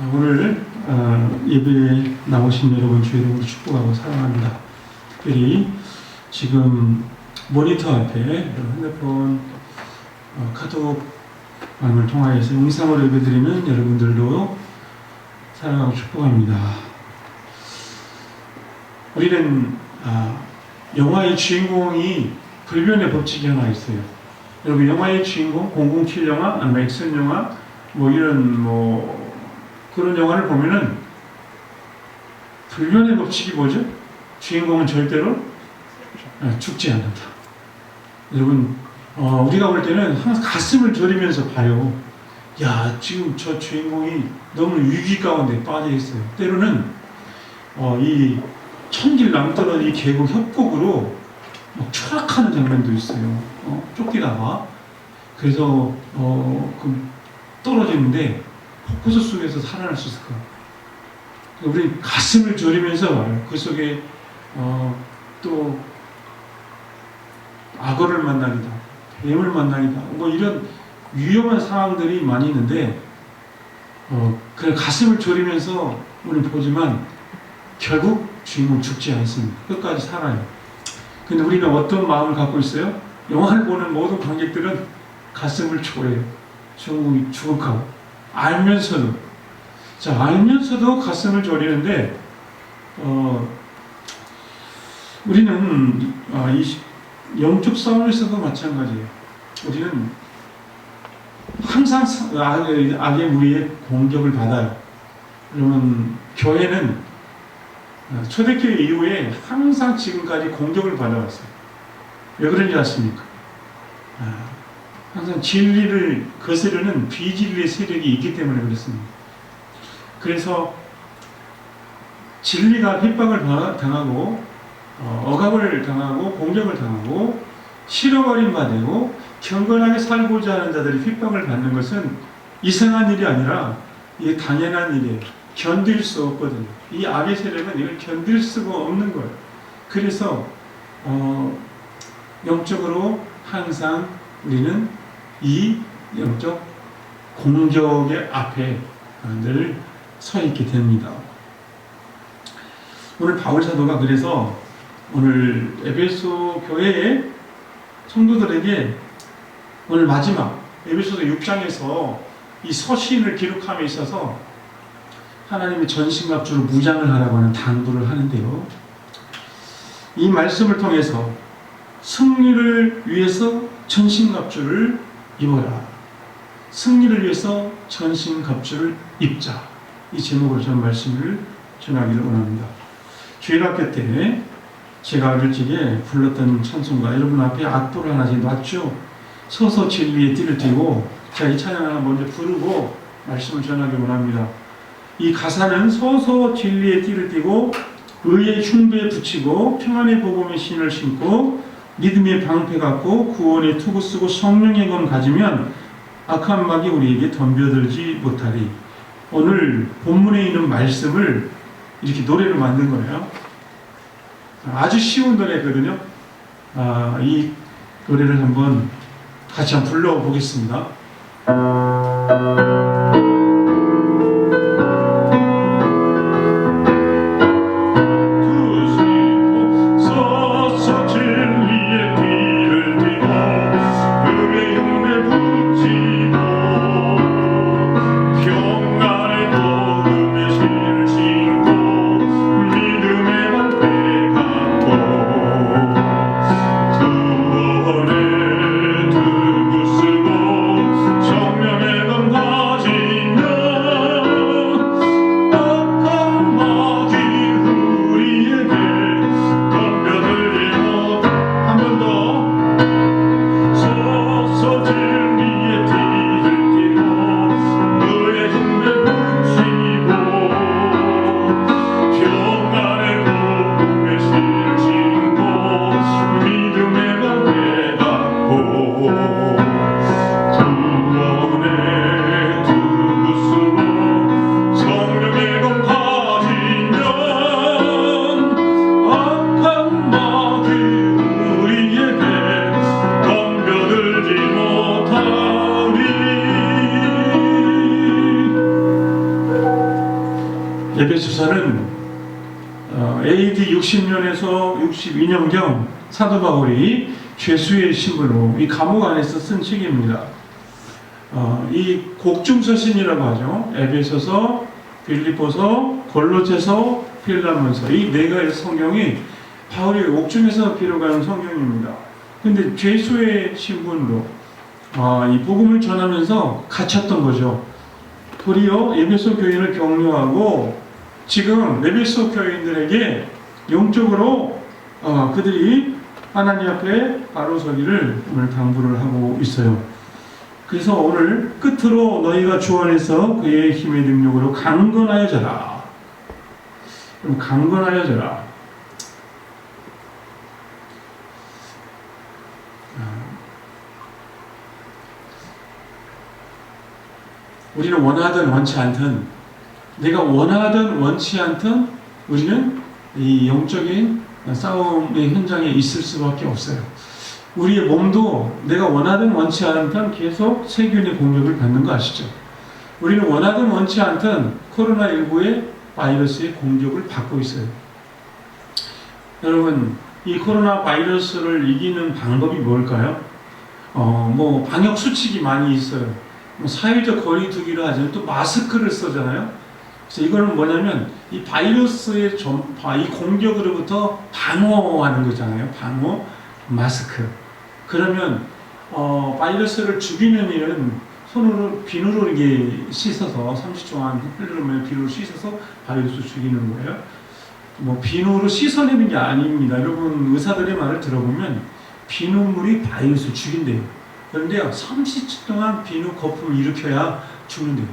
오늘 예배에 나오신 여러분 주의 이름으로 축복하고 사랑합니다. 특별히 지금 모니터 앞에 핸드폰 카톡방을 통하여서 영상으로 예배드리는 여러분들도 사랑하고 축복합니다. 우리는 영화의 주인공이 불변의 법칙이 하나 있어요. 여러분 영화의 주인공 007 영화, 아니면 액션 영화, 이런 그런 영화를 보면은 불변의 법칙이 뭐죠? 주인공은 절대로 죽지 않는다. 여러분 우리가 볼 때는 항상 가슴을 졸이면서 봐요. 야, 지금 저 주인공이 너무 위기 가운데 빠져 있어요. 때로는 이 천길 남떠는 이 계곡 협곡으로 막 추락하는 장면도 있어요. 쫓기다가 그래서 떨어지는데 폭포수 속에서 살아날 수 있을까? 우리 가슴을 졸이면서 봐요. 그 속에 또 악어를 만나기다, 뱀을 만나기다, 이런 위험한 상황들이 많이 있는데 그냥 가슴을 졸이면서 우리 보지만 결국 주인공 죽지 않습니다. 끝까지 살아요. 근데 우리는 어떤 마음을 갖고 있어요? 영화를 보는 모든 관객들은 가슴을 졸여요. 주인공이 죽을까 알면서도 가슴을 졸이는데 우리는 이 영적 싸움에서도 마찬가지예요. 우리는 항상 악의 무리의 공격을 받아요. 그러면 교회는 초대교회 이후에 항상 지금까지 공격을 받아왔어요. 왜 그런지 아십니까? 항상 진리를 거스르는 비진리의 세력이 있기 때문에 그렇습니다. 그래서 진리가 핍박을 당하고 억압을 당하고 공격을 당하고 실어버림 받고 경건하게 살고자 하는 자들이 핍박을 받는 것은 이상한 일이 아니라 이게 당연한 일이에요. 견딜 수 없거든요. 이 악의 세력은 이걸 견딜 수가 없는 거예요. 그래서 영적으로 항상 우리는 이 영적 공격의 앞에 늘 서 있게 됩니다. 오늘 바울 사도가 그래서 오늘 에베소 교회의 성도들에게 오늘 마지막 에베소서 6장에서 이 서신을 기록함에 있어서 하나님의 전신갑주로 무장을 하라고 하는 당부를 하는데요. 이 말씀을 통해서 승리를 위해서 전신갑주를 입어라. 승리를 위해서 전신갑주를 입자. 이 제목으로 저는 말씀을 전하기를 원합니다. 주일학교 때 제가 어릴 적에 불렀던 찬송가 여러분 앞에 악보를 하나씩 놨죠. 서서 진리의 띠를 띠고 제가 이 찬양 하나 먼저 부르고 말씀을 전하기 원합니다. 이 가사는 서서 진리의 띠를 띠고 의의 흉배에 붙이고 평안의 복음의 신을 신고 믿음의 방패 갖고 구원의 투구 쓰고 성령의 검 가지면 악한 막이 우리에게 덤벼들지 못하리. 오늘 본문에 있는 말씀을 이렇게 노래로 만든 거예요. 아주 쉬운 노래거든요. 이 노래를 한번 같이 한번 불러보겠습니다. 정명의 검 가지 에베소서는 AD 60년에서 62년경 사도 바울이 죄수의 신분으로 이 감옥 안에서 쓴 책입니다. 이 곡중서신이라고 하죠. 에베소서, 빌립보서, 골로새서, 빌라몬서 이 네 가지 성경이 바울이 옥중에서 기록한 성경입니다. 근데 죄수의 신분으로 이 복음을 전하면서 갇혔던 거죠. 도리어 에베소 교인을 격려하고 지금 에베소 교인들에게 영적으로 그들이 하나님 앞에 바로 서기를 오늘 당부를 하고 있어요. 그래서 오늘 끝으로 너희가 주 안에서 그의 힘의 능력으로 강건하여져라. 그럼 강건하여져라. 우리는 원하든 원치 않든 내가 원하든 원치 않든 우리는 이 영적인 싸움의 현장에 있을 수밖에 없어요. 우리의 몸도 내가 원하든 원치 않든 계속 세균의 공격을 받는 거 아시죠? 우리는 원하든 원치 않든 코로나19의 바이러스의 공격을 받고 있어요. 여러분, 이 코로나 바이러스를 이기는 방법이 뭘까요? 뭐 방역 수칙이 많이 있어요. 사회적 거리두기를 하잖아요. 또 마스크를 쓰잖아요. 그래서 이거는 뭐냐면 이 바이러스의 전파, 이 공격으로부터 방어하는 거잖아요. 방어, 마스크. 그러면 바이러스를 죽이는 일은 손으로 비누로 이게 씻어서 30초 안 흐르면 비누로 씻어서 바이러스 죽이는 거예요. 뭐 비누로 씻어내는 게 아닙니다. 여러분 의사들의 말을 들어보면 비누물이 바이러스 죽인대요. 그런데 30초 동안 비누 거품을 일으켜야 죽는데요.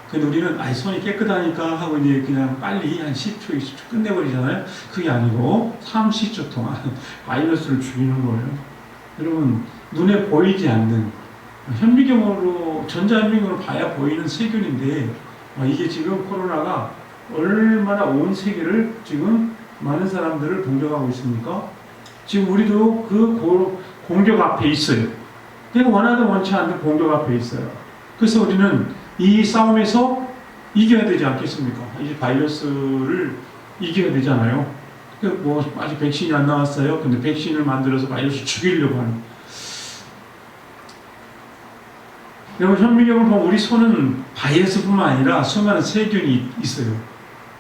근데 우리는 손이 깨끗하니까 하고 이제 그냥 빨리 한 10초, 20초 끝내버리잖아요. 그게 아니고 30초 동안 바이러스를 죽이는 거예요. 여러분 눈에 보이지 않는 현미경으로 전자현미경으로 봐야 보이는 세균인데 이게 지금 코로나가 얼마나 온 세계를 지금 많은 사람들을 공격하고 있습니까? 지금 우리도 그 공격 앞에 있어요. 내가 원하든 원치 않는 공격 앞에 있어요. 그래서 우리는 이 싸움에서 이겨야 되지 않겠습니까? 이 바이러스를 이겨야 되잖아요. 뭐 아직 백신이 안 나왔어요. 근데 백신을 만들어서 바이러스 죽이려고 하는. 여러분 현미경을 보면 우리 손은 바이러스뿐만 아니라 수많은 세균이 있어요.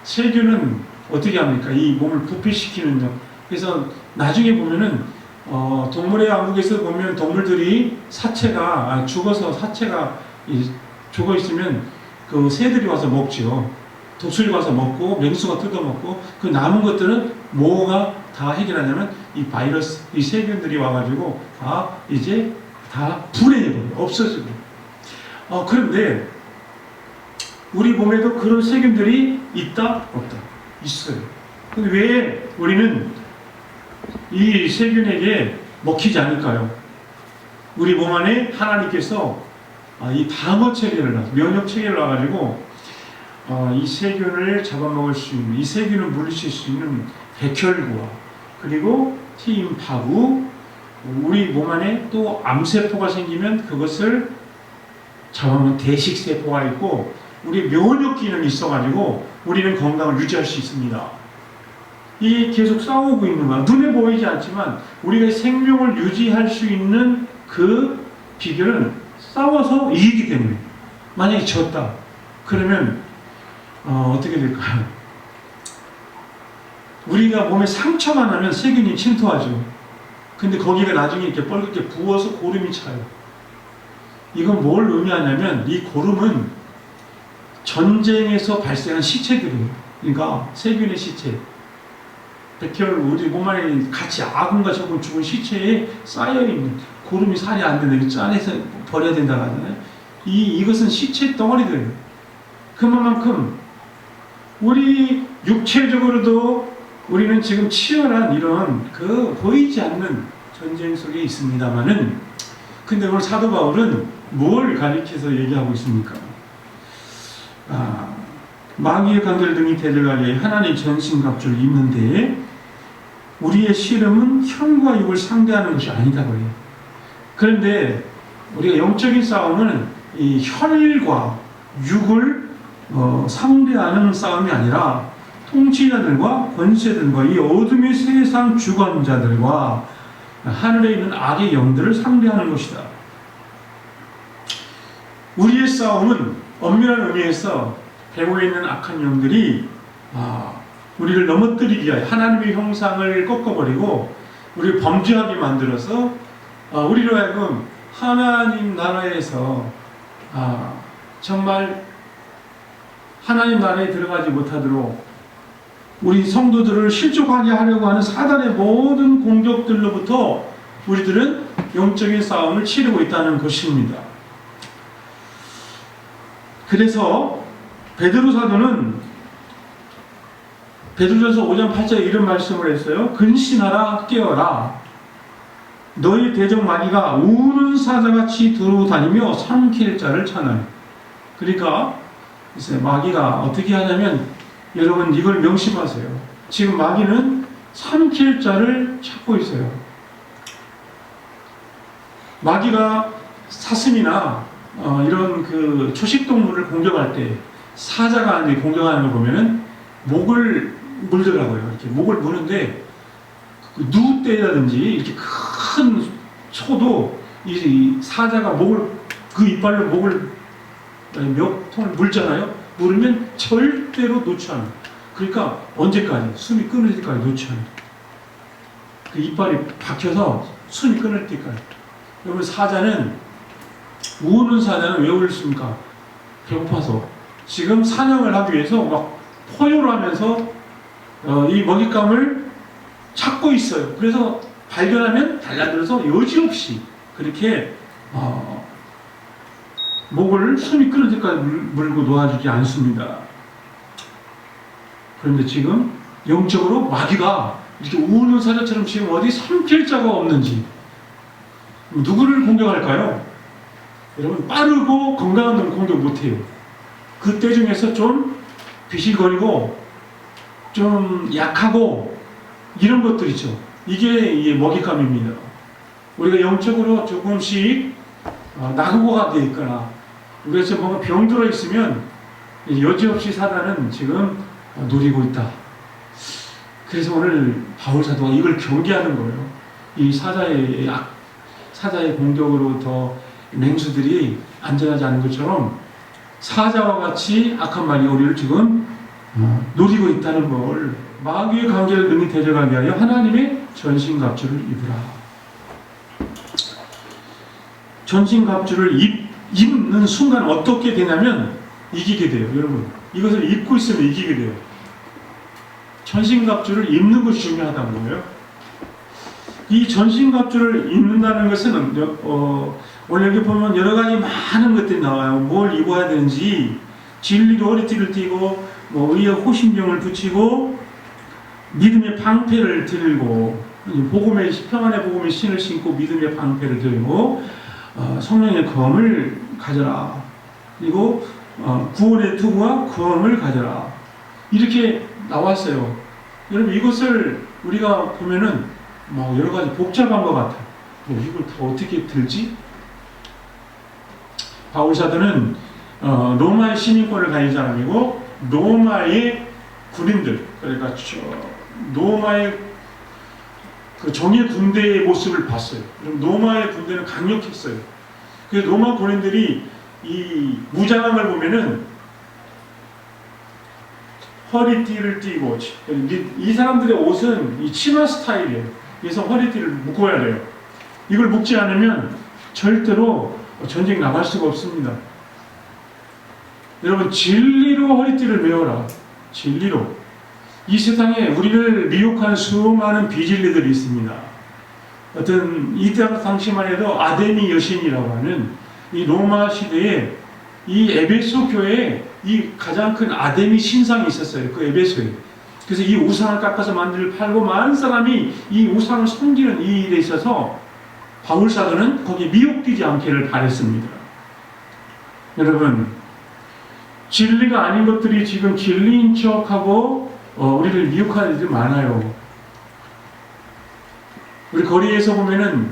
세균은 어떻게 합니까? 이 몸을 부패시키는 점. 그래서 나중에 보면은 동물의 왕국에서 보면 동물들이 사체가 죽어서 사체가 죽어 있으면 그 새들이 와서 먹지요. 독수리가 와서 먹고 맹수가 뜯어먹고 그 남은 것들은 뭐가 다 해결하냐면 이 바이러스, 이 세균들이 와가지고 다 이제 다 분해해버려요. 없어지고. 그런데 우리 몸에도 그런 세균들이 있다? 없다? 있어요. 근데 왜 우리는 이 세균에게 먹히지 않을까요? 우리 몸 안에 하나님께서 이 방어 체계를 면역 체계를 놔가지고 이 세균을 잡아먹을 수 있는, 이 세균을 물리칠 수 있는 백혈구와 그리고 T임파구, 우리 몸 안에 또 암세포가 생기면 그것을 잡아먹는 대식세포가 있고 우리 면역 기능이 있어가지고 우리는 건강을 유지할 수 있습니다. 이 계속 싸우고 있는 거야. 눈에 보이지 않지만 우리가 생명을 유지할 수 있는 그 비결은 싸워서 이기기 때문에. 만약에 졌다. 그러면 어떻게 될까요? 우리가 몸에 상처가 나면 세균이 침투하죠. 근데 거기가 나중에 이렇게 뻘겋게 부어서 고름이 차요. 이건 뭘 의미하냐면 이 고름은 전쟁에서 발생한 시체들이에요. 그러니까 세균의 시체. 백혈 우리 몸 안에 같이 아군과 적군 죽은 시체에 쌓여있는 고름이 살이 안 되는데 짜내서 버려야 된다고 하잖아요. 이것은 시체 덩어리들이에요. 그만큼 우리 육체적으로도 우리는 지금 치열한 이런 보이지 않는 전쟁 속에 있습니다만은 근데 오늘 사도 바울은 뭘 가리켜서 얘기하고 있습니까? 마귀의 강들 등이 데려가려 하나님 전신갑주를 입는데 우리의 씨름은 혈과 육을 상대하는 것이 아니다고 해요. 그런데 우리가 영적인 싸움은 이 혈과 육을 상대하는 싸움이 아니라 통치자들과 권세들과 이 어둠의 세상 주관자들과 하늘에 있는 악의 영들을 상대하는 것이다. 우리의 싸움은 엄밀한 의미에서 배후에 있는 악한 영들이 우리를 넘어뜨리기 위하여 하나님의 형상을 꺾어버리고 우리를 범죄하게 만들어서 우리로 하여금 하나님 나라에서 정말 하나님 나라에 들어가지 못하도록 우리 성도들을 실족하게 하려고 하는 사단의 모든 공격들로부터 우리들은 영적인 싸움을 치르고 있다는 것입니다. 그래서 베드로 사도는 베드로전서 5장 8절에 이런 말씀을 했어요. 근신하라 깨어라. 너희 대적 마귀가 우는 사자같이 들어다니며 삼킬 자를 찾나니. 그러니까 마귀가 어떻게 하냐면 여러분 이걸 명심하세요. 지금 마귀는 삼킬 자를 찾고 있어요. 마귀가 사슴이나 이런 그 초식동물을 공격할 때 사자가 공격하는 걸 보면은 목을 물더라고요. 이렇게 목을 무는데 누대라든지 이렇게 큰 소도 이 사자가 목을 그 이빨로 목을 몇 통을 물잖아요. 물으면 절대로 놓지 않아요. 그러니까 언제까지? 숨이 끊을 때까지 놓지 않아요. 그 이빨이 박혀서 숨이 끊을 때까지. 여러분 우는 사자는 왜 울습니까? 배고파서. 지금 사냥을 하기 위해서 막 포효를 하면서 이 먹잇감을 찾고 있어요. 그래서 발견하면 달라들어서 여지없이 그렇게 목을 숨이 끊을 때까지 물고 놓아주지 않습니다. 그런데 지금 영적으로 마귀가 이렇게 우는 사자처럼 지금 어디 삼킬 자가 없는지 누구를 공격할까요? 여러분 빠르고 건강한 놈 공격 못해요. 그때 중에서 좀 비실거리고 좀 약하고 이런 것들 있죠. 이게 먹잇감입니다. 우리가 영적으로 조금씩 낙오가 되어 있거나 우리가 지금 뭔가 병들어 있으면 여지없이 사단은 지금 노리고 있다. 그래서 오늘 바울 사도가 이걸 경계하는 거예요. 이 사자의 공격으로부터 맹수들이 안전하지 않은 것처럼 사자와 같이 악한 마귀가 우리를 지금 노리고 있다는 걸 마귀의 관계를 능히 대적하게 하여 하나님의 전신갑주를 입으라. 전신갑주를 입는 순간 어떻게 되냐면 이기게 돼요. 여러분 이것을 입고 있으면 이기게 돼요. 전신갑주를 입는 것이 중요하다는 거예요. 이 전신갑주를 입는다는 것은 오늘 여기 보면 여러 가지 많은 것들이 나와요. 뭘 입어야 되는지 진리로 허리띠를 띠고 의에 호심병을 붙이고 믿음의 방패를 들고 평안의 복음의 신을 신고 믿음의 방패를 들고 성령의 검을 가져라. 그리고 구원의 투구와 검을 가져라. 이렇게 나왔어요. 여러분 이것을 우리가 보면은 여러 가지 복잡한 것 같아요. 이걸 다 어떻게 들지? 바울 사도는 로마의 시민권을 가진 사람이고 로마의 군인들, 그러니까 로마의 그 정예 군대의 모습을 봤어요. 로마의 군대는 강력했어요. 그래서 로마 군인들이 이 무장함을 보면은 허리띠를 띠고, 이 사람들의 옷은 이 치마 스타일이에요. 그래서 허리띠를 묶어야 돼요. 이걸 묶지 않으면 절대로 전쟁 나갈 수가 없습니다. 여러분 진리로 허리띠를 메어라. 진리로. 이 세상에 우리를 미혹하는 수많은 비진리들이 있습니다. 이때 당시만 해도 아데미 여신이라고 하는 이 로마 시대에 이 에베소 교회에 이 가장 큰 아데미 신상이 있었어요. 그 에베소에. 그래서 이 우상을 깎아서 팔고 많은 사람이 이 우상을 섬기는 이 일에 있어서 바울 사도는 거기에 미혹되지 않기를 바랬습니다. 여러분 진리가 아닌 것들이 지금 진리인 척하고 우리를 미혹하는 일이 많아요. 우리 거리에서 보면은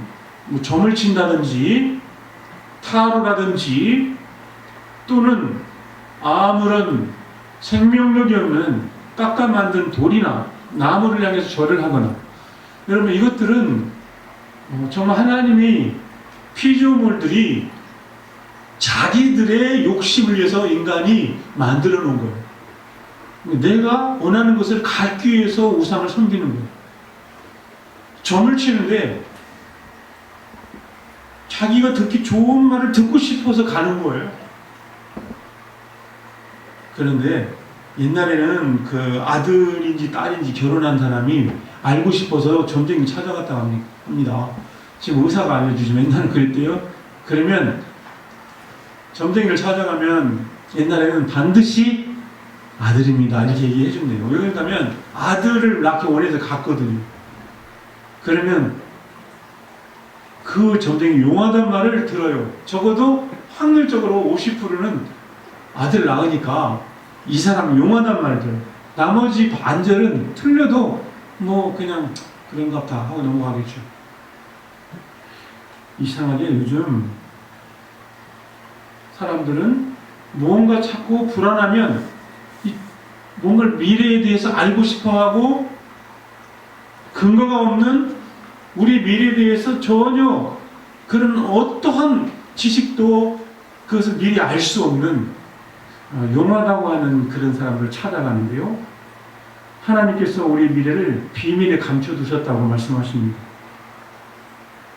점을 친다든지 타로라든지 또는 아무런 생명력이 없는 깎아 만든 돌이나 나무를 향해서 절을 하거나, 여러분 이것들은 정말 하나님이 피조물들이 자기들의 욕심을 위해서 인간이 만들어 놓은 거예요. 내가 원하는 것을 갖기 위해서 우상을 섬기는 거예요. 점을 치는데 자기가 듣기 좋은 말을 듣고 싶어서 가는 거예요. 그런데 옛날에는 그 아들인지 딸인지 결혼한 사람이 알고 싶어서 점쟁이 찾아갔다고 합니다. 지금 의사가 알려주지만 옛날은 그랬대요. 그러면 점쟁이를 찾아가면 옛날에는 반드시 아들입니다 이렇게 얘기해 준대요. 왜 그러냐면 아들을 낳기 원해서 갔거든요. 그러면 그 점쟁이 용하단 말을 들어요. 적어도 확률적으로 50%는 아들 낳으니까 이 사람 용하단 말을 들어요. 나머지 반절은 틀려도 뭐 그냥 그런가 보다 하고 넘어가겠죠. 이상하게 요즘 사람들은 뭔가 자꾸 불안하면 뭔가 미래에 대해서 알고 싶어하고 근거가 없는 우리 미래에 대해서 전혀 그런 어떠한 지식도 그것을 미리 알 수 없는 용하다고 하는 그런 사람들을 찾아가는데요. 하나님께서 우리 미래를 비밀에 감춰두셨다고 말씀하십니다.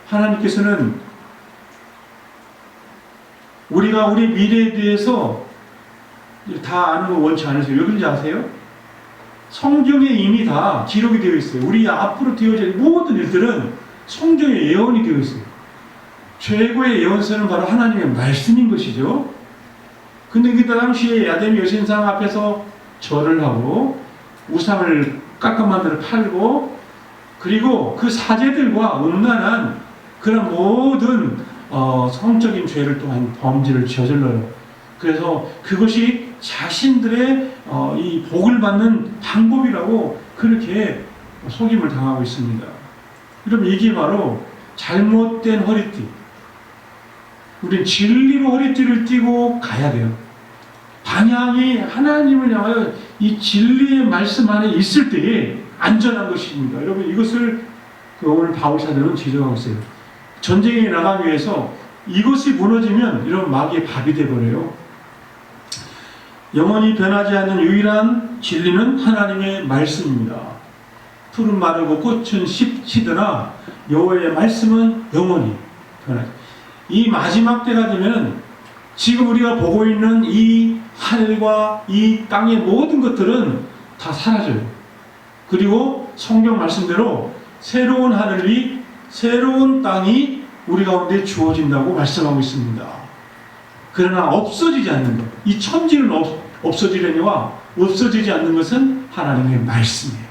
하나님께서는 우리가 우리 미래에 대해서 다 아는 거 원치 않으세요. 왜 그런지 아세요? 성경에 이미 다 기록이 되어 있어요. 우리 앞으로 되어질 모든 일들은 성경에 예언이 되어 있어요. 최고의 예언서는 바로 하나님의 말씀인 것이죠. 근데 그 당시에 야데미 여신상 앞에서 절을 하고 우상을 깎아 만들어 팔고 그리고 그 사제들과 음란한 그런 모든 성적인 죄를 또한 범죄를 저질러요. 그래서 그것이 자신들의 이 복을 받는 방법이라고 그렇게 속임을 당하고 있습니다. 여러분 이게 바로 잘못된 허리띠. 우리는 진리로 허리띠를 띠고 가야 돼요. 방향이 하나님을 향하여 이 진리의 말씀 안에 있을 때에 안전한 것입니다. 여러분 이것을 오늘 바울사도는 지적하고 있어요. 전쟁에 나가기 위해서 이것이 무너지면 이런 마귀의 밥이 되어버려요. 영원히 변하지 않는 유일한 진리는 하나님의 말씀입니다. 풀은 마르고 꽃은 시드나 여호와의 말씀은 영원히 변하지. 이 마지막 때가 되면 지금 우리가 보고 있는 이 하늘과 이 땅의 모든 것들은 다 사라져요. 그리고 성경 말씀대로 새로운 하늘이 새로운 땅이 우리 가운데 주어진다고 말씀하고 있습니다. 그러나 없어지지 않는 것, 이 천지는 없어지려니와 없어지지 않는 것은 하나님의 말씀이에요.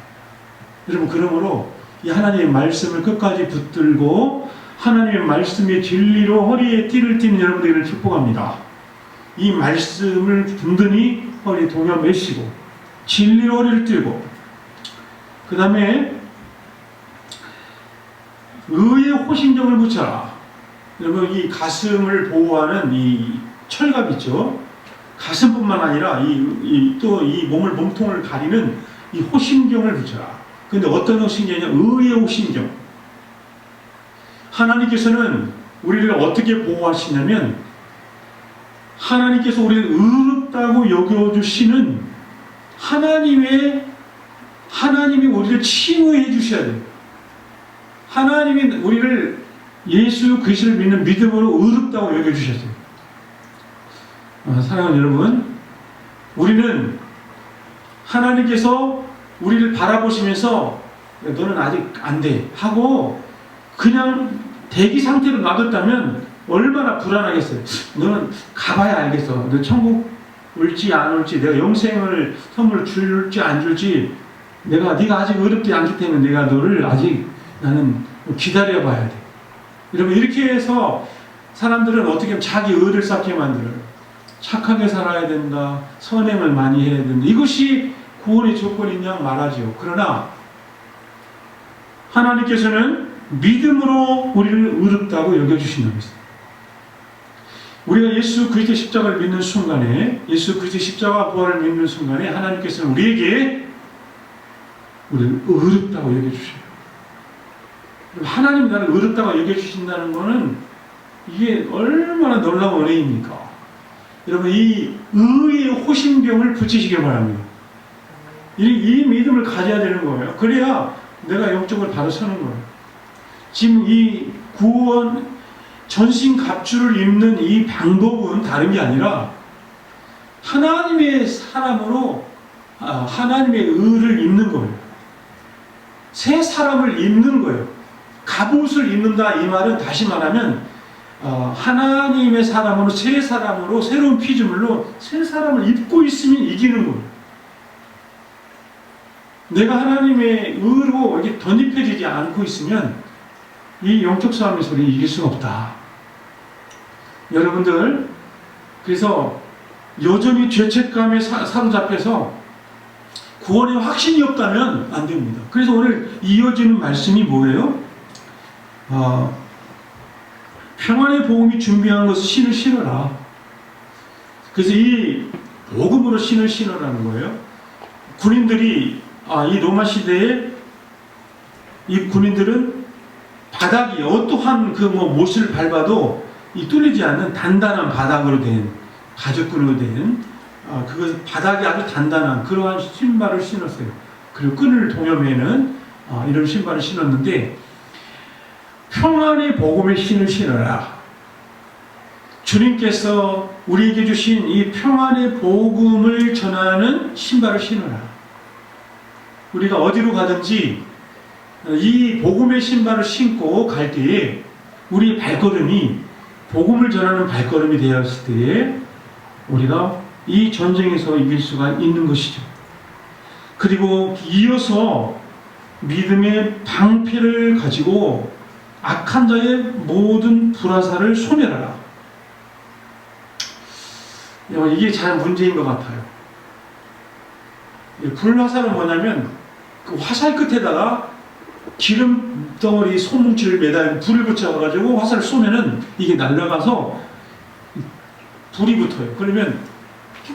여러분 그러므로 이 하나님의 말씀을 끝까지 붙들고 하나님의 말씀의 진리로 허리에 띠를 띠는 여러분들을 축복합니다. 이 말씀을 든든히 허리에 동여 매시고 진리로 허리를 띠고 그 다음에 의의 호신경을 붙여라. 여러분 이 가슴을 보호하는 이 철갑 있죠. 가슴뿐만 아니라 또 이 몸통을 가리는 이 호신경을 붙여라. 근데 어떤 호신경이냐? 의의 호신경. 하나님께서는 우리를 어떻게 보호하시냐면 하나님께서 우리를 의롭다고 여겨주시는 하나님이 우리를 칭의해 주셔야 돼요. 하나님이 우리를 예수 그리스도를 믿는 믿음으로 의롭다고 여겨주셨어요. 사랑하는 여러분, 우리는 하나님께서 우리를 바라보시면서 너는 아직 안 돼 하고 그냥 대기 상태로 놔뒀다면 얼마나 불안하겠어요. 너는 가봐야 알겠어. 너 천국 올지 안 올지, 내가 영생을 선물로 줄지 안 줄지, 네가 아직 의롭지 않기 때문에 내가 너를 아직 나는 기다려봐야 돼. 여러분 이렇게 해서 사람들은 어떻게 하면 자기 의를 쌓게 만들어요. 착하게 살아야 된다. 선행을 많이 해야 된다. 이것이 구원의 조건인 양 말하죠. 그러나 하나님께서는 믿음으로 우리를 의롭다고 여겨주신다고 했어요. 우리가 예수 그리스도의 십자가를 믿는 순간에, 예수 그리스도의 십자가 부활을 믿는 순간에 하나님께서는 우리에게 우리를 의롭다고 여겨주셔요. 하나님이 나를 의롭다고 여겨주신다는 것은 이게 얼마나 놀라운 은혜입니까? 여러분, 이 의의 호심병을 붙이시기 바랍니다. 이 믿음을 가져야 되는 거예요. 그래야 내가 영적으로 바로 서는 거예요. 지금 이 구원, 전신갑주를 입는 이 방법은 다른 게 아니라 하나님의 사람으로 하나님의 의를 입는 거예요. 새 사람을 입는 거예요. 갑옷을 입는다 이 말은 다시 말하면 하나님의 사람으로, 새 사람으로, 새로운 피조물로 새 사람을 입고 있으면 이기는 거예요. 내가 하나님의 의로 이렇게 덧입혀지지 않고 있으면 이 영적 싸움에서 우리 이길 수가 없다. 여러분들, 그래서 여전히 죄책감에 사로잡혀서 구원의 확신이 없다면 안 됩니다. 그래서 오늘 이어지는 말씀이 뭐예요? 평안의 복음이 준비한 것을 신을 신어라. 그래서 이 복음으로 신을 신으라는 거예요. 군인들이 이 로마 시대에 이 군인들은 바닥이 어떠한 못을 밟아도 이 뚫리지 않는 단단한 바닥으로 된, 가죽끈으로 된 그것 바닥이 아주 단단한 그러한 신발을 신었어요. 그리고 끈을 동여매는 이런 신발을 신었는데, 평안의 복음의 신을 신어라. 주님께서 우리에게 주신 이 평안의 복음을 전하는 신발을 신어라. 우리가 어디로 가든지 이 복음의 신발을 신고 갈 때에 우리 발걸음이 복음을 전하는 발걸음이 되었을 때에 우리가 이 전쟁에서 이길 수가 있는 것이죠. 그리고 이어서 믿음의 방패를 가지고 악한 자의 모든 불화살을 소멸하라. 이게 잘 문제인 것 같아요. 불화살은 뭐냐면 그 화살 끝에다가 기름 덩어리 소뭉치를 매달고 불을 붙여가지고 화살을 쏘면은 이게 날아가서 불이 붙어요. 그러면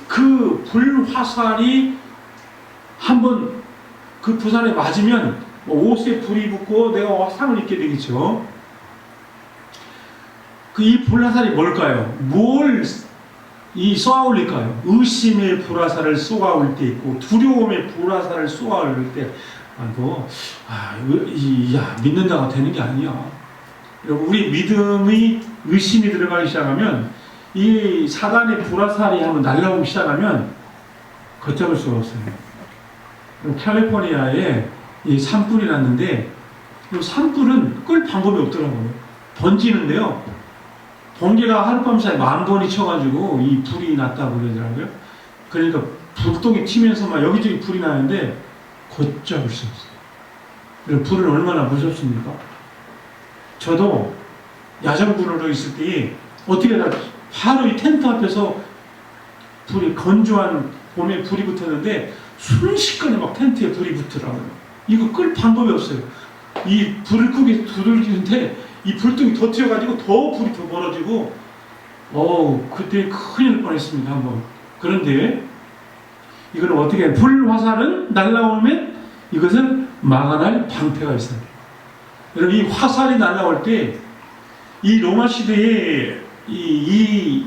그 불화살이 한번 그 부산에 맞으면 옷에 불이 붙고 내가 화상을 입게 되겠죠. 이 불화살이 뭘까요? 뭘 쏘아올릴까요? 의심의 불화살을 쏘아올 때 있고 두려움의 불화살을 쏘아올 때 믿는 자가 되는 게 아니야. 여러분, 우리 믿음의 의심이 들어가기 시작하면 이 사단의 불화살이 한번 날아오기 시작하면 걷잡을 수가 없어요. 캘리포니아에 이 산불이 났는데 이 산불은 끌 방법이 없더라고요. 던지는데요. 번개가 하룻밤 사이에 10,000번이 쳐가지고 이 불이 났다고 그러더라고요. 그러니까 불똥이 튀면서 막 여기저기 불이 나는데 걷잡을 수 없어요. 불은 얼마나 무섭습니까? 저도 야전군으로 있을 때 어떻게 하다 바로 이 텐트 앞에서 불이 건조한 봄에 불이 붙었는데 순식간에 막 텐트에 불이 붙더라고요. 이거 끌 방법이 없어요. 이 불을 끄게 두들기는데 이 불똥이 더 튀어가지고 더 불이 더 벌어지고 그때 큰일 날 뻔했습니다. 한번. 그런데 이거는 어떻게 해요? 불화살은 날아오면 이것을 막아낼 방패가 있어요. 여러분, 이 화살이 날아올 때 이 로마 시대에 이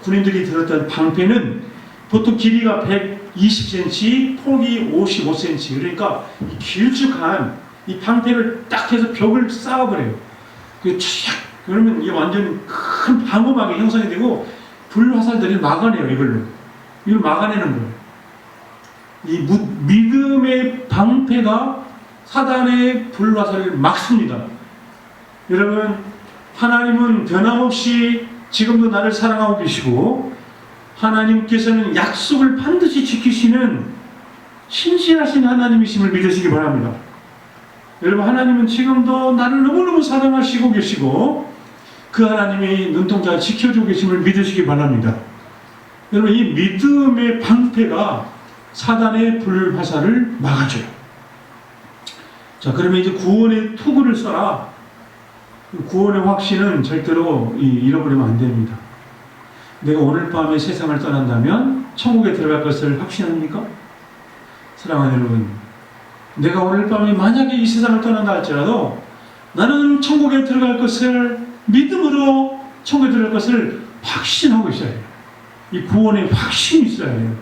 군인들이 들었던 방패는 보통 길이가 120cm, 폭이 55cm. 그러니까 이 길쭉한 이 방패를 딱 해서 벽을 쌓아버려요. 그러면 이게 완전 큰 방어막이 형성이 되고 불화살들이 막아내요. 이걸 막아내는 거예요. 이 믿음의 방패가 사단의 불화살을 막습니다. 여러분, 하나님은 변함없이 지금도 나를 사랑하고 계시고 하나님께서는 약속을 반드시 지키시는 신실하신 하나님이심을 믿으시기 바랍니다. 여러분, 하나님은 지금도 나를 너무너무 사랑하시고 계시고 그 하나님이 눈동자를 지켜주고 계심을 믿으시기 바랍니다. 여러분, 이 믿음의 방패가 사단의 불화살을 막아줘요. 자, 그러면 이제 구원의 투구를 써라. 구원의 확신은 절대로 잃어버리면 안 됩니다. 내가 오늘 밤에 세상을 떠난다면 천국에 들어갈 것을 확신합니까? 사랑하는 여러분, 내가 오늘 밤에 만약에 이 세상을 떠난다 할지라도 나는 천국에 들어갈 것을 믿음으로 천국에 들어갈 것을 확신하고 있어야 해요. 이 구원의 확신이 있어야 해요.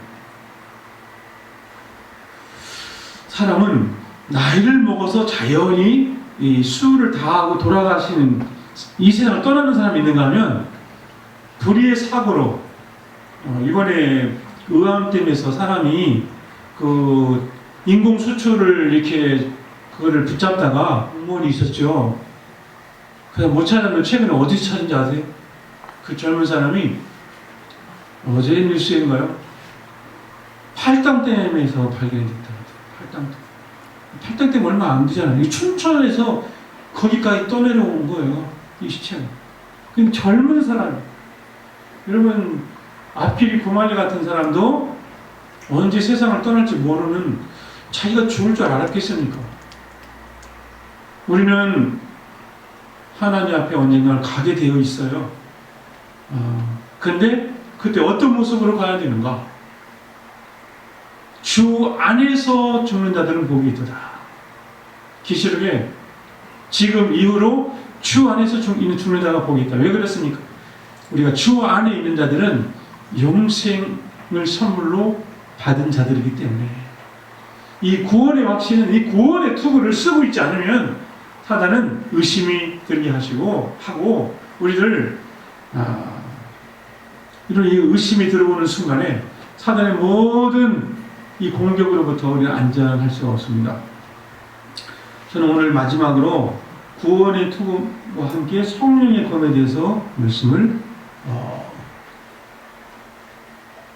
사람은 나이를 먹어서 자연히 이 수를 다하고 돌아가시는 이 세상을 떠나는 사람이 있는가 하면 불의의 사고로 이번에 의암댐에서 사람이 그 인공 수초를 이렇게 그거를 붙잡다가 공무원이 있었죠. 그냥 못 찾으면 최근에 어디서 찾은지 아세요? 그 젊은 사람이 어제 뉴스인가요? 팔당댐에서 발견됐다. 팔당댐 얼마 안 되잖아요. 이 춘천에서 거기까지 떠내려온 거예요. 이 시체가. 그 젊은 사람. 여러분, 아필이 구말리 같은 사람도 언제 세상을 떠날지 모르는 자기가 죽을 줄 알았겠습니까? 우리는 하나님 앞에 언젠가 가게 되어 있어요. 근데 그때 어떤 모습으로 가야 되는가? 주 안에서 죽는 자들은 복이 있도다. 계시록에 지금 이후로 주 안에서 죽는 자가 복이 있다. 왜 그렇습니까? 우리가 주 안에 있는 자들은 영생을 선물로 받은 자들이기 때문에 이 구원의 확신은 이 구원의 투구를 쓰고 있지 않으면 사단은 의심이 들게 하고 우리를 이런 이 의심이 들어오는 순간에 사단의 모든 이 공격으로부터 우리는 안전할 수가 없습니다. 저는 오늘 마지막으로 구원의 투구와 함께 성령의 검에 대해서 말씀을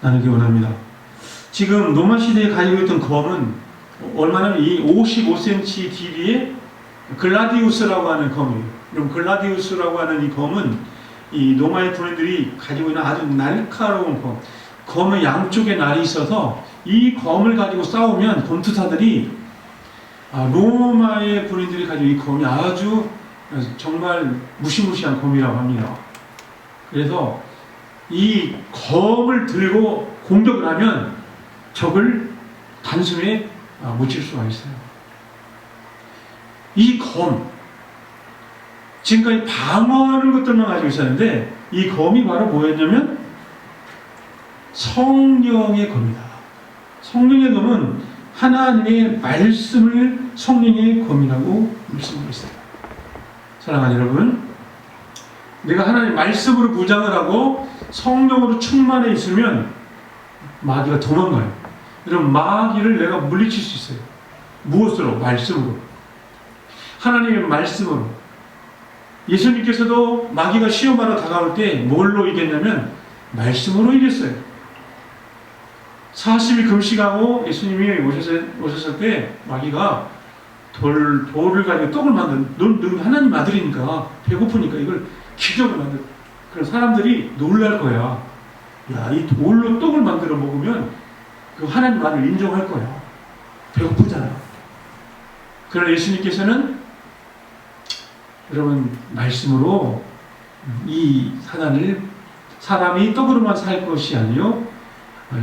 나누기 원합니다. 지금 로마 시대에 가지고 있던 검은 얼마나 이 55cm 길이의 글라디우스라고 하는 검이에요. 그럼 글라디우스라고 하는 이 검은 이 로마의 군인들이 가지고 있는 아주 날카로운 검. 검의 양쪽에 날이 있어서 이 검을 가지고 싸우면 검투사들이 로마의 군인들이 가지고 이 검이 아주 정말 무시무시한 검이라고 합니다. 그래서 이 검을 들고 공격을 하면 적을 단숨에 묻힐 수가 있어요. 이 검, 지금까지 방어하는 것들만 가지고 있었는데 이 검이 바로 뭐였냐면 성령의 검이다. 성령의 검은 하나님의 말씀을 성령의 검이라고 말씀하고 있습니다. 사랑하는 여러분, 내가 하나님의 말씀으로 무장을 하고 성령으로 충만해 있으면 마귀가 도망가요. 이런 마귀를 내가 물리칠 수 있어요. 무엇으로? 말씀으로. 하나님의 말씀으로. 예수님께서도 마귀가 시험하러 다가올 때 뭘로 이겼냐면 말씀으로 이겼어요. 40일 금식하고 예수님이 오셨을 때 마귀가 돌을 가지고 떡을 만든, 넌 하나님 아들이니까 배고프니까 이걸 기적을 만든. 그런 사람들이 놀랄 거야. 야, 이 돌로 떡을 만들어 먹으면 그 하나님 말을 인정할 거야. 배고프잖아. 그러나 예수님께서는 여러분 말씀으로 이 사람이 떡으로만 살 것이 아니요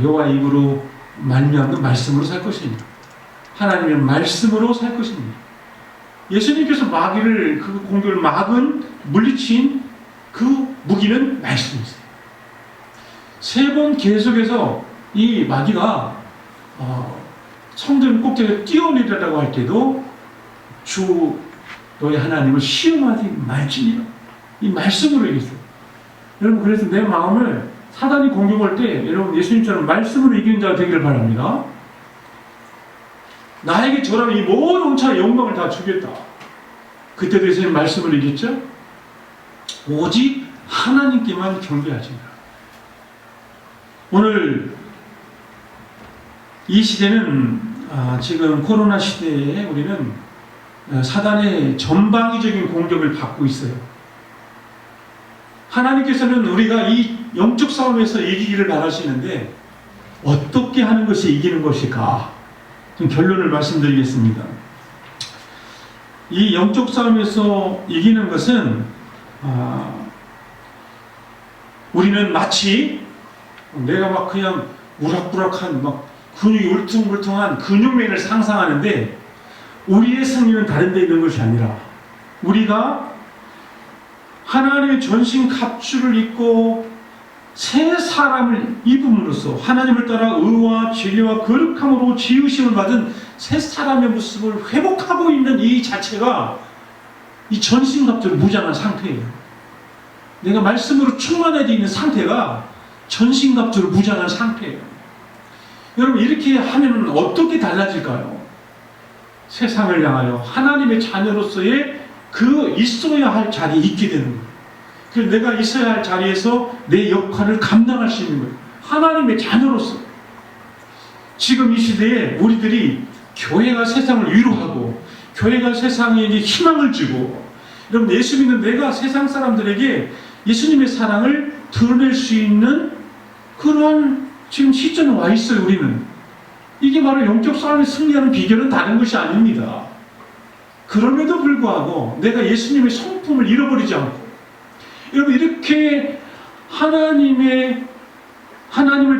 여호와 입으로 말미암는 말씀으로 살 것입니다. 하나님의 말씀으로 살 것입니다. 예수님께서 마귀를 그 공격을 물리친 그 무기는 말씀이세요. 3번 계속해서 이 마귀가 성전 꼭대기에 뛰어내리라고 할 때도 주 너희 하나님을 시험하지 말지니라. 이 말씀으로 이겼어요. 여러분, 그래서 내 마음을 사단이 공격할 때 여러분 예수님처럼 말씀으로 이기는 자가 되기를 바랍니다. 나에게 저라면 이 모든 온천의 영광을 다 주겠다. 그때도 예수님 말씀으로 이겼죠? 오직 하나님께만 경배하시라. 오늘 이 시대는 지금 코로나 시대에 우리는 사단의 전방위적인 공격을 받고 있어요. 하나님께서는 우리가 이 영적 싸움에서 이기기를 바라시는데 어떻게 하는 것이 이기는 것일까? 좀 결론을 말씀드리겠습니다. 이 영적 싸움에서 이기는 것은 우리는 마치 내가 막 그냥 우락부락한 막 근육이 울퉁불퉁한 근육맨을 상상하는데, 우리의 승리는 다른 데 있는 것이 아니라 우리가 하나님의 전신 갑주를 입고 새 사람을 입음으로써 하나님을 따라 의와 진리와 거룩함으로 지으심을 받은 새 사람의 모습을 회복하고 있는 이 자체가 이 전신 갑주를 무장한 상태예요. 내가 말씀으로 충만해져 있는 상태가 전신 갑주를 무장한 상태예요. 여러분, 이렇게 하면 어떻게 달라질까요? 세상을 향하여 하나님의 자녀로서의 그 있어야 할 자리에 있게 되는 거예요. 그래서 내가 있어야 할 자리에서 내 역할을 감당할 수 있는 거예요. 하나님의 자녀로서. 지금 이 시대에 우리들이 교회가 세상을 위로하고 교회가 세상에게 희망을 주고, 여러분, 예수 믿는 내가 세상 사람들에게 예수님의 사랑을 드러낼 수 있는 그러한 지금 시점에 와 있어요. 우리는 이게 바로 영적 싸움에 승리하는 비결은 다른 것이 아닙니다. 그럼에도 불구하고 내가 예수님의 성품을 잃어버리지 않고, 여러분, 이렇게 하나님을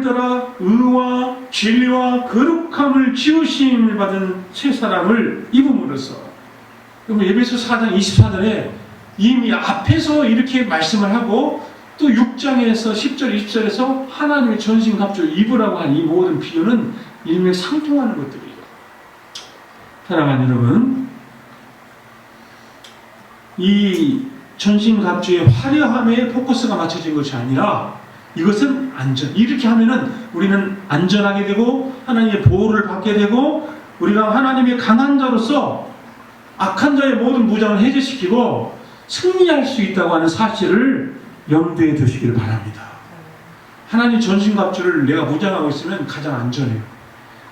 따라 의와 진리와 거룩함을 지으심을 받은 새 사람을 입음으로써, 여러분, 에베소 4장 24절에 이미 앞에서 이렇게 말씀을 하고, 또 6장에서 10절 20절에서 하나님의 전신 갑주를 입으라고 한 이 모든 비유는 일맥상통하는 것들이에요. 사랑하는 여러분, 이 전신 갑주의 화려함에 포커스가 맞춰진 것이 아니라 이것은 안전. 이렇게 하면은 우리는 안전하게 되고 하나님의 보호를 받게 되고, 우리가 하나님의 강한 자로서 악한 자의 모든 무장을 해제시키고 승리할 수 있다고 하는 사실을 염두에 두시길 바랍니다. 하나님 전신 갑주를 내가 무장하고 있으면 가장 안전해요.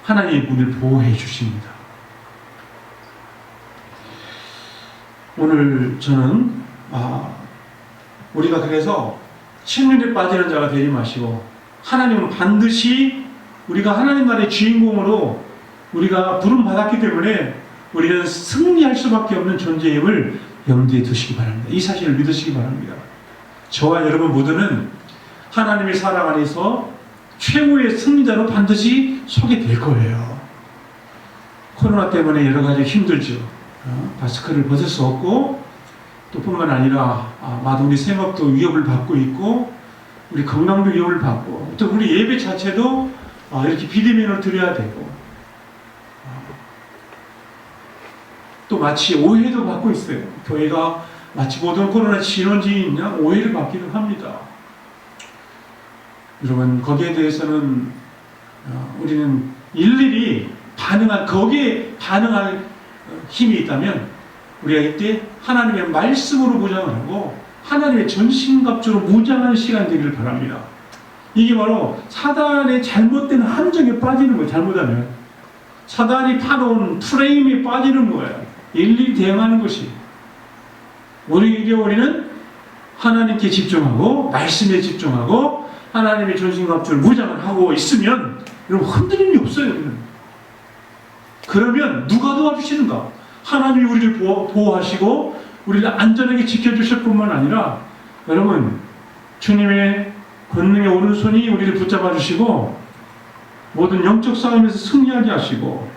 하나님의 문을 보호해 주십니다. 오늘 저는 우리가 그래서 침륜에 빠지는 자가 되지 마시고, 하나님은 반드시 우리가 하나님 나라의 주인공으로 우리가 부름받았기 때문에 우리는 승리할 수밖에 없는 존재임을 염두에 두시기 바랍니다. 이 사실을 믿으시기 바랍니다. 저와 여러분 모두는 하나님의 사랑 안에서 최고의 승리자로 반드시 서게 될 거예요. 코로나 때문에 여러 가지 힘들죠. 마스크를 벗을 수 없고, 또 뿐만 아니라 우리 생업도 위협을 받고 있고, 우리 건강도 위협을 받고, 또 우리 예배 자체도 이렇게 비대면으로 드려야 되고, 또 마치 오해도 받고 있어요. 교회가 마치 모든 코로나 진원지인 양 오해를 받기도 합니다. 여러분, 거기에 대해서는 우리는 일일이 거기에 반응할 힘이 있다면 우리가 이때 하나님의 말씀으로 무장을 하고 하나님의 전신갑주로 무장하는 시간이 되기를 바랍니다. 이게 바로 사단의 잘못된 함정에 빠지는 거예요. 잘못하면 사단이 파놓은 프레임에 빠지는 거예요. 일일이 대응하는 것이. 오히려 우리는 하나님께 집중하고 말씀에 집중하고 하나님의 전신갑주를 무장을 하고 있으면 여러분 흔들림이 없어요. 우리는. 그러면 누가 도와주시는가? 하나님이 우리를 보호하시고 우리를 안전하게 지켜주실 뿐만 아니라, 여러분, 주님의 권능의 오른손이 우리를 붙잡아 주시고 모든 영적 싸움에서 승리하게 하시고,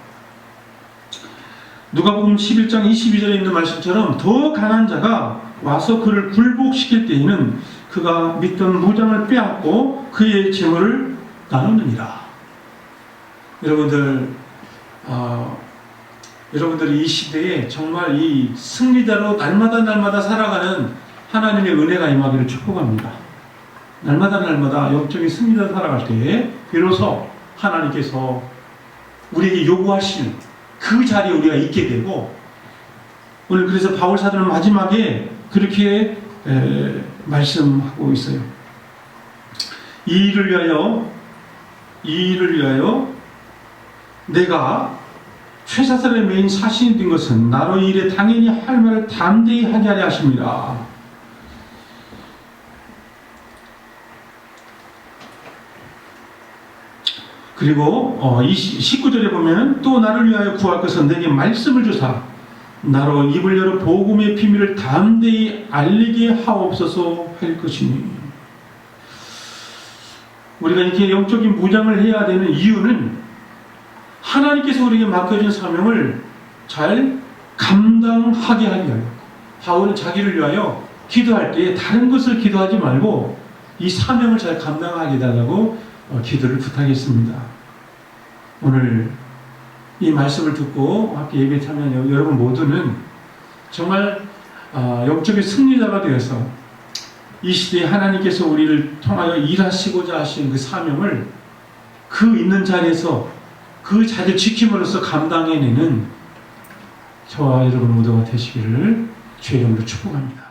누가복음 11장 22절에 있는 말씀처럼 더 강한 자가 와서 그를 굴복시킬 때에는 그가 믿던 무장을 빼앗고 그의 재물을 나누느니라. 여러분들이 이 시대에 정말 이 승리자로 날마다 살아가는 하나님의 은혜가 임하기를 축복합니다. 날마다 영적인 승리자로 살아갈 때에 비로소 하나님께서 우리에게 요구하시는 그 자리에 우리가 있게 되고, 오늘 그래서 바울 사도는 마지막에 그렇게 말씀하고 있어요. 이 일을 위하여 내가 쇠사슬에 매인 사신이 된 것은 나로 이 일에 당연히 할 말을 담대히 하게 하려 하십니다. 그리고 19절에 보면 또 나를 위하여 구할 것은 내게 말씀을 주사 나로 입을 열어 복음의 비밀을 담대히 알리게 하옵소서 할 것이니. 우리가 이렇게 영적인 무장을 해야 되는 이유는 하나님께서 우리에게 맡겨준 사명을 잘 감당하게 하기 위하여. 바울은 자기를 위하여 기도할 때 다른 것을 기도하지 말고 이 사명을 잘 감당하게 해달라고 기도를 부탁했습니다. 오늘 이 말씀을 듣고 함께 예배에 참여한 여러분 모두는 정말 영적인 승리자가 되어서 이 시대에 하나님께서 우리를 통하여 일하시고자 하신 그 사명을 그 있는 자리에서 그 자리를 지킴으로써 감당해내는 저와 여러분 모두가 되시기를 주의 이름으로 축복합니다.